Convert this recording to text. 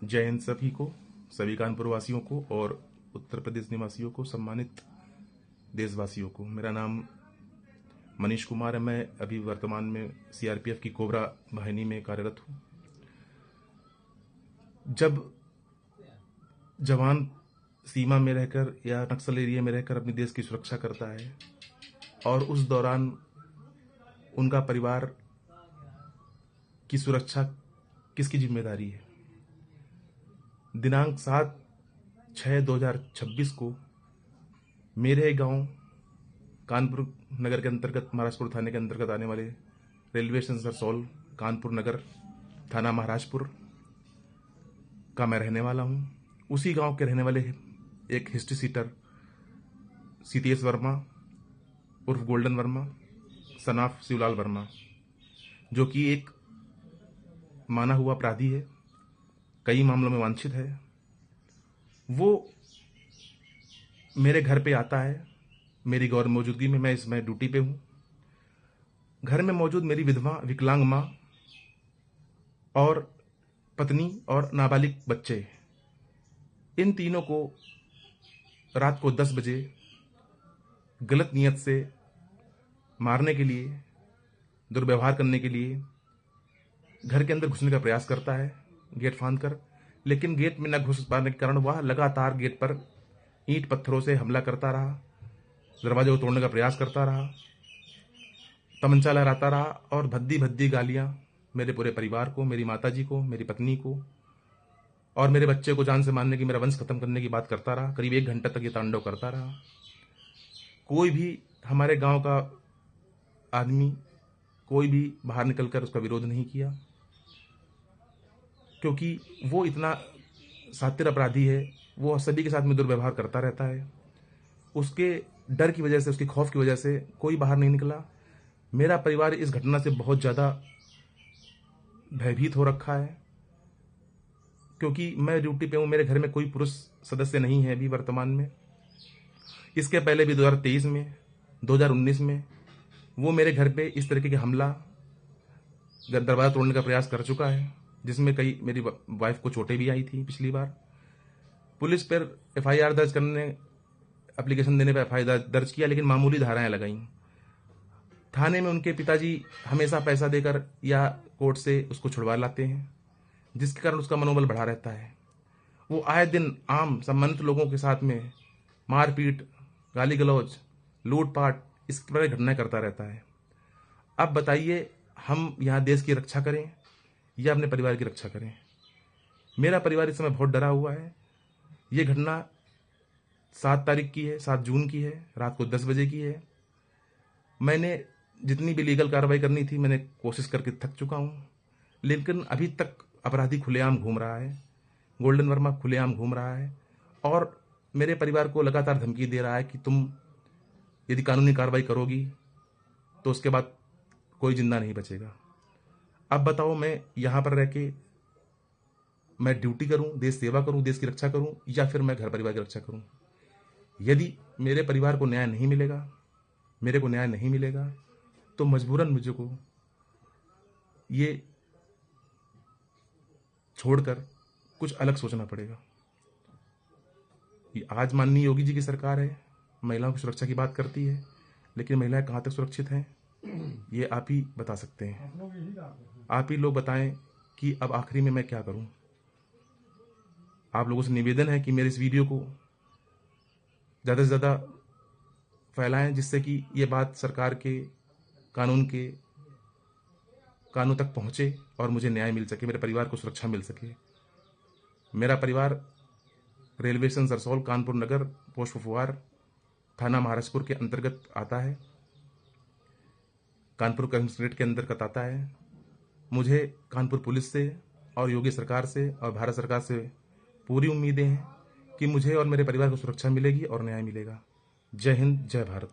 जय हिंद सभी को, सभी कानपुर वासियों को और उत्तर प्रदेश निवासियों को, सम्मानित देशवासियों को। मेरा नाम मनीष कुमार है। मैं अभी वर्तमान में सीआरपीएफ की कोबरा वाहिनी में कार्यरत हूँ। जब जवान सीमा में रहकर या नक्सल एरिया में रहकर अपने देश की सुरक्षा करता है और उस दौरान उनका परिवार की सुरक्षा किसकी जिम्मेदारी है? दिनांक 7/6/2026 को मेरे गांव कानपुर नगर के अंतर्गत, महाराजपुर थाने के अंतर्गत आने वाले रेलवे स्टेशन सरसौल, कानपुर नगर, थाना महाराजपुर का मैं रहने वाला हूं। उसी गांव के रहने वाले एक हिस्ट्री सीटर सीतेश वर्मा उर्फ golden Verma, son of Shivlal Verma, जो कि एक माना हुआ अपराधी है, कई मामलों में वांछित है, वो मेरे घर पे आता है। मेरी गौर मौजूदगी में, मैं इसमें ड्यूटी पे हूं। घर में मौजूद मेरी विधवा विकलांग मां और पत्नी और नाबालिग बच्चे, इन तीनों को रात को 10 बजे गलत नियत से मारने के लिए, दुर्व्यवहार करने के लिए घर के अंदर घुसने का प्रयास करता है, गेट फांद कर। लेकिन गेट में न घुस पाने के कारण वह लगातार गेट पर ईंट पत्थरों से हमला करता रहा, दरवाजे को तोड़ने का प्रयास करता रहा, तमंचा लहराता रहा और भद्दी भद्दी गालियां मेरे पूरे परिवार को, मेरी माताजी को, मेरी पत्नी को और मेरे बच्चे को जान से मारने की, मेरा वंश खत्म करने की बात करता रहा। करीब 1 घंटा तक ये तांडव करता रहा। कोई भी हमारे गांव का आदमी, कोई भी बाहर निकलकर उसका विरोध नहीं किया, क्योंकि वो इतना शातिर अपराधी है, वो सभी के साथ में दुर्व्यवहार करता रहता है। उसके डर की वजह से, उसके खौफ की वजह से कोई बाहर नहीं निकला। मेरा परिवार इस घटना से बहुत ज़्यादा भयभीत हो रखा है, क्योंकि मैं ड्यूटी पे हूँ। मेरे घर में कोई पुरुष सदस्य नहीं है अभी वर्तमान में। इसके पहले भी 2023 में, 2019 में वो मेरे घर पे इस तरीके के हमला, दरवाजा तोड़ने का प्रयास कर चुका है, जिसमें कई मेरी वाइफ को चोटें भी आई थी। पिछली बार पुलिस पर एफआईआर दर्ज करने, एप्लीकेशन देने पर एफआईआर दर्ज किया, लेकिन मामूली धाराएं लगाई। थाने में उनके पिताजी हमेशा पैसा देकर या कोर्ट से उसको छुड़वा लाते हैं, जिसके कारण उसका मनोबल बढ़ा रहता है। वो आए दिन आम सम्मानित लोगों के साथ में मारपीट, गाली गलौज, लूटपाट, इस तरह घटनाएं करता रहता है। अब बताइए, हम यहाँ देश की रक्षा करें या अपने परिवार की रक्षा करें? मेरा परिवार इस समय बहुत डरा हुआ है। ये घटना 7 तारीख की है, 7 जून की है, रात को 10 बजे की है। मैंने जितनी भी लीगल कार्रवाई करनी थी, मैंने कोशिश करके थक चुका हूँ, लेकिन अभी तक अपराधी खुलेआम घूम रहा है। गोल्डन वर्मा खुलेआम घूम रहा है और मेरे परिवार को लगातार धमकी दे रहा है कि तुम यदि कानूनी कार्रवाई करोगी तो उसके बाद कोई जिंदा नहीं बचेगा। अब बताओ, मैं यहाँ पर रह के मैं ड्यूटी करूँ, देश सेवा करूँ, देश की रक्षा करूँ, या फिर मैं घर परिवार की रक्षा करूँ? यदि मेरे परिवार को न्याय नहीं मिलेगा, मेरे को न्याय नहीं मिलेगा, तो मजबूरन मुझे को ये छोड़कर कुछ अलग सोचना पड़ेगा। आज माननीय योगी जी की सरकार है, महिलाओं की सुरक्षा की बात करती है, लेकिन महिलाएं कहाँ तक सुरक्षित हैं, ये आप ही बता सकते हैं। आप ही लोग बताएं कि अब आखिरी में मैं क्या करूं। आप लोगों से निवेदन है कि मेरे इस वीडियो को ज़्यादा से ज़्यादा फैलाएं, जिससे कि ये बात सरकार के कानून तक पहुंचे और मुझे न्याय मिल सके, मेरे परिवार को सुरक्षा मिल सके। मेरा परिवार रेलवे स्टेशन सरसौल, कानपुर नगर, पोस्ट फुफवार, थाना महाराजपुर के अंतर्गत आता है, कानपुर कमिश्नरेट के अंतर्गत आता है। मुझे कानपुर पुलिस से और योगी सरकार से और भारत सरकार से पूरी उम्मीदें हैं कि मुझे और मेरे परिवार को सुरक्षा मिलेगी और न्याय मिलेगा। जय हिंद, जय भारत।